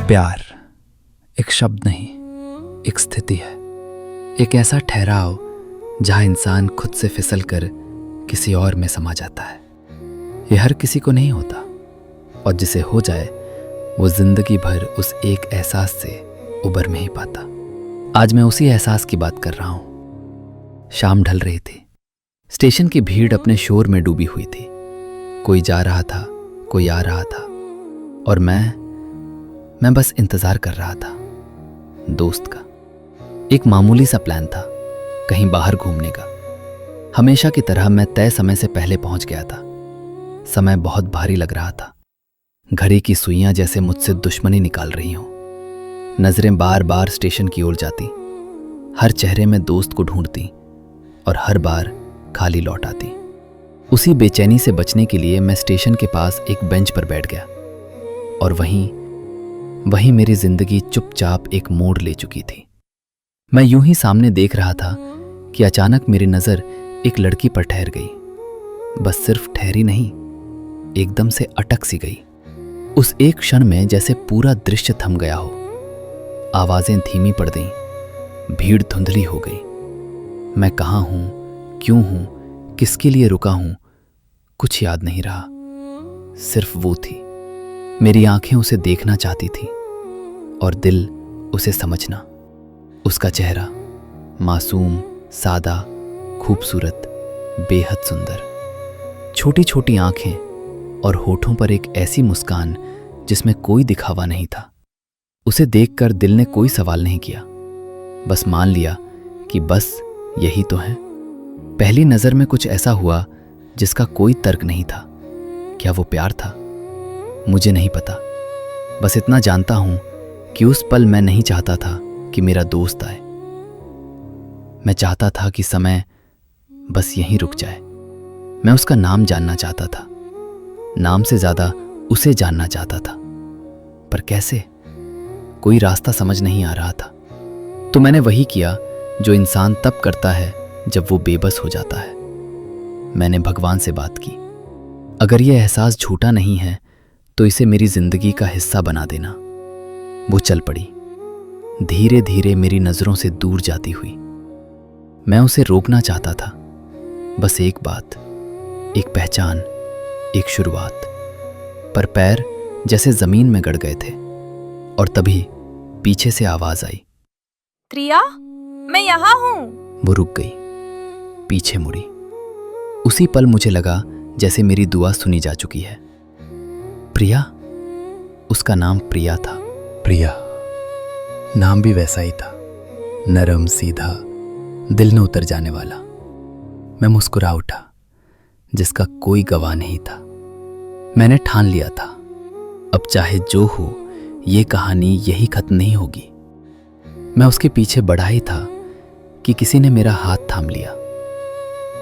प्यार एक शब्द नहीं, एक स्थिति है। एक ऐसा ठहराव जहां इंसान खुद से फिसल कर किसी और में समा जाता है। यह हर किसी को नहीं होता, और जिसे हो जाए वो जिंदगी भर उस एक एहसास से उबर में ही पाता। आज मैं उसी एहसास की बात कर रहा हूं। शाम ढल रही थी। स्टेशन की भीड़ अपने शोर में डूबी हुई थी। कोई जा रहा था, कोई आ रहा था, और मैं बस इंतजार कर रहा था दोस्त का। एक मामूली सा प्लान था, कहीं बाहर घूमने का। हमेशा की तरह मैं तय समय से पहले पहुंच गया था। समय बहुत भारी लग रहा था। घड़ी की सुइयां जैसे मुझसे दुश्मनी निकाल रही हों। नजरें बार बार स्टेशन की ओर जाती, हर चेहरे में दोस्त को ढूंढती और हर बार खाली लौट आती। उसी बेचैनी से बचने के लिए मैं स्टेशन के पास एक बेंच पर बैठ गया, और वहीं मेरी जिंदगी चुपचाप एक मोड़ ले चुकी थी। मैं यूं ही सामने देख रहा था कि अचानक मेरी नजर एक लड़की पर ठहर गई। बस सिर्फ ठहरी नहीं, एकदम से अटक सी गई। उस एक क्षण में जैसे पूरा दृश्य थम गया हो। आवाजें धीमी पड़ गईं, भीड़ धुंधली हो गई। मैं कहाँ हूं, क्यों हूं, किसके लिए रुका हूं, कुछ याद नहीं रहा। सिर्फ वो थी। मेरी आंखें उसे देखना चाहती थी और दिल उसे समझना। उसका चेहरा मासूम, सादा, खूबसूरत, बेहद सुंदर। छोटी छोटी आंखें और होठों पर एक ऐसी मुस्कान जिसमें कोई दिखावा नहीं था। उसे देखकर दिल ने कोई सवाल नहीं किया, बस मान लिया कि बस यही तो है। पहली नजर में कुछ ऐसा हुआ जिसका कोई तर्क नहीं था। क्या वो प्यार था? मुझे नहीं पता। बस इतना जानता हूं कि उस पल मैं नहीं चाहता था कि मेरा दोस्त आए। मैं चाहता था कि समय बस यहीं रुक जाए। मैं उसका नाम जानना चाहता था, नाम से ज्यादा उसे जानना चाहता था। पर कैसे? कोई रास्ता समझ नहीं आ रहा था। तो मैंने वही किया जो इंसान तब करता है जब वो बेबस हो जाता है। मैंने भगवान से बात की। अगर ये एहसास झूठा नहीं है तो इसे मेरी जिंदगी का हिस्सा बना देना। वो चल पड़ी, धीरे धीरे मेरी नजरों से दूर जाती हुई। मैं उसे रोकना चाहता था, बस एक बात, एक पहचान, एक शुरुआत। पर पैर जैसे जमीन में गड़ गए थे, और तभी पीछे से आवाज आई, प्रिया, मैं यहाँ हूँ। वो रुक गई, पीछे मुड़ी। उसी पल मुझे लगा जैसे मेरी दुआ सुनी जा चुकी है। प्रिया, उसका नाम प्रिया था। प्रिया, नाम भी वैसा ही था, नरम, सीधा, दिल में उतर जाने वाला। मैं मुस्कुरा उठा, जिसका कोई गवाह नहीं था। मैंने ठान लिया था, अब चाहे जो हो, ये कहानी यही खत्म नहीं होगी। मैं उसके पीछे बढ़ा ही था कि किसी ने मेरा हाथ थाम लिया।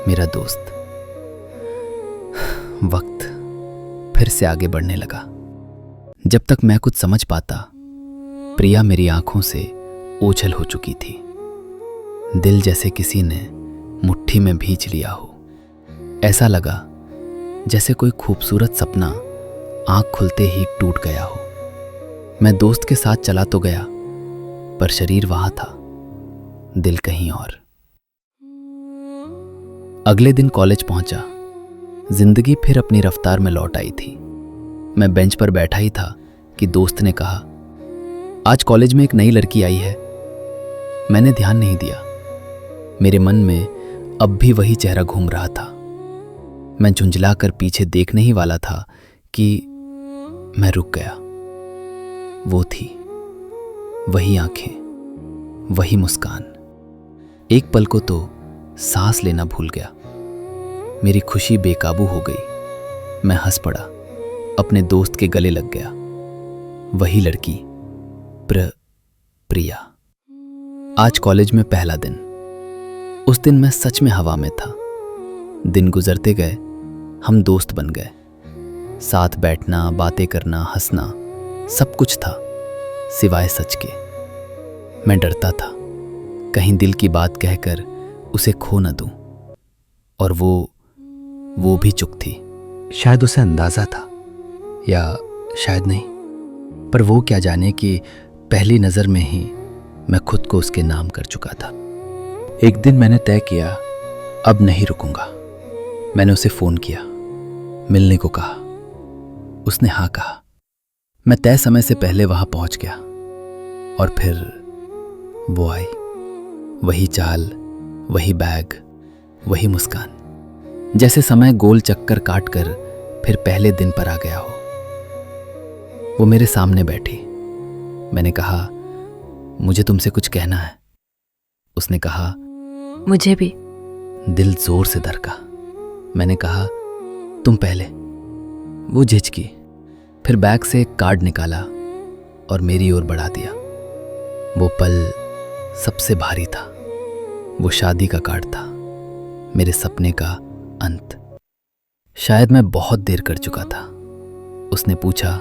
मेरा दोस्त। वक्त फिर से आगे बढ़ने लगा। जब तक मैं कुछ समझ पाता, प्रिया मेरी आंखों से ओझल हो चुकी थी। दिल जैसे किसी ने मुट्ठी में भींच लिया हो। ऐसा लगा जैसे कोई खूबसूरत सपना आंख खुलते ही टूट गया हो। मैं दोस्त के साथ चला तो गया, पर शरीर वहां था, दिल कहीं और। अगले दिन कॉलेज पहुंचा। जिंदगी फिर अपनी रफ्तार में लौट आई थी। मैं बेंच पर बैठा ही था कि दोस्त ने कहा, आज कॉलेज में एक नई लड़की आई है। मैंने ध्यान नहीं दिया। मेरे मन में अब भी वही चेहरा घूम रहा था। मैं झुंझलाकर पीछे देखने ही वाला था कि मैं रुक गया। वो थी, वही आंखें, वही मुस्कान। एक पल को तो सांस लेना भूल गया। मेरी खुशी बेकाबू हो गई। मैं हंस पड़ा, अपने दोस्त के गले लग गया। वही लड़की, प्रिया। आज कॉलेज में पहला दिन। उस दिन मैं सच में हवा में था। दिन गुजरते गए, हम दोस्त बन गए। साथ बैठना, बातें करना, हंसना, सब कुछ था सिवाय सच के। मैं डरता था कहीं दिल की बात कहकर उसे खो न दूं, और वो भी चुप थी। शायद उसे अंदाजा था, या शायद नहीं। पर वो क्या जाने कि पहली नज़र में ही मैं खुद को उसके नाम कर चुका था। एक दिन मैंने तय किया, अब नहीं रुकूंगा। मैंने उसे फ़ोन किया, मिलने को कहा। उसने हाँ कहा। मैं तय समय से पहले वहाँ पहुँच गया और फिर वो आई। वही चाल, वही बैग, वही मुस्कान, जैसे समय गोल चक्कर काट कर फिर पहले दिन पर आ गया हो। वो मेरे सामने बैठी। मैंने कहा, मुझे तुमसे कुछ कहना है। उसने कहा, मुझे भी। दिल जोर से धड़का। मैंने कहा, तुम पहले। वो झिझकी, फिर बैग से एक कार्ड निकाला और मेरी ओर बढ़ा दिया। वो पल सबसे भारी था। वो शादी का कार्ड था, मेरे सपने का अंत। शायद मैं बहुत देर कर चुका था। उसने पूछा,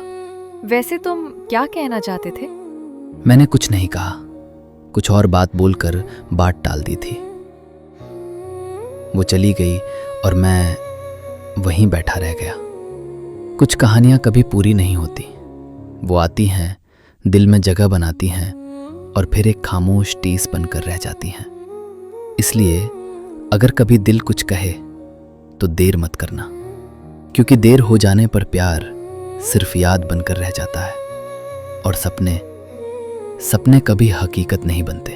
वैसे तुम क्या कहना चाहते थे? मैंने कुछ नहीं कहा। कुछ और बात बोलकर बात टाल दी थी। वो चली गई और मैं वहीं बैठा रह गया। कुछ कहानियां कभी पूरी नहीं होती। वो आती हैं, दिल में जगह बनाती हैं और फिर एक खामोश टीस बनकर रह जाती हैं। इसलिए अगर कभी दिल कुछ कहे तो देर मत करना, क्योंकि देर हो जाने पर प्यार सिर्फ याद बनकर रह जाता है और सपने कभी हकीकत नहीं बनते।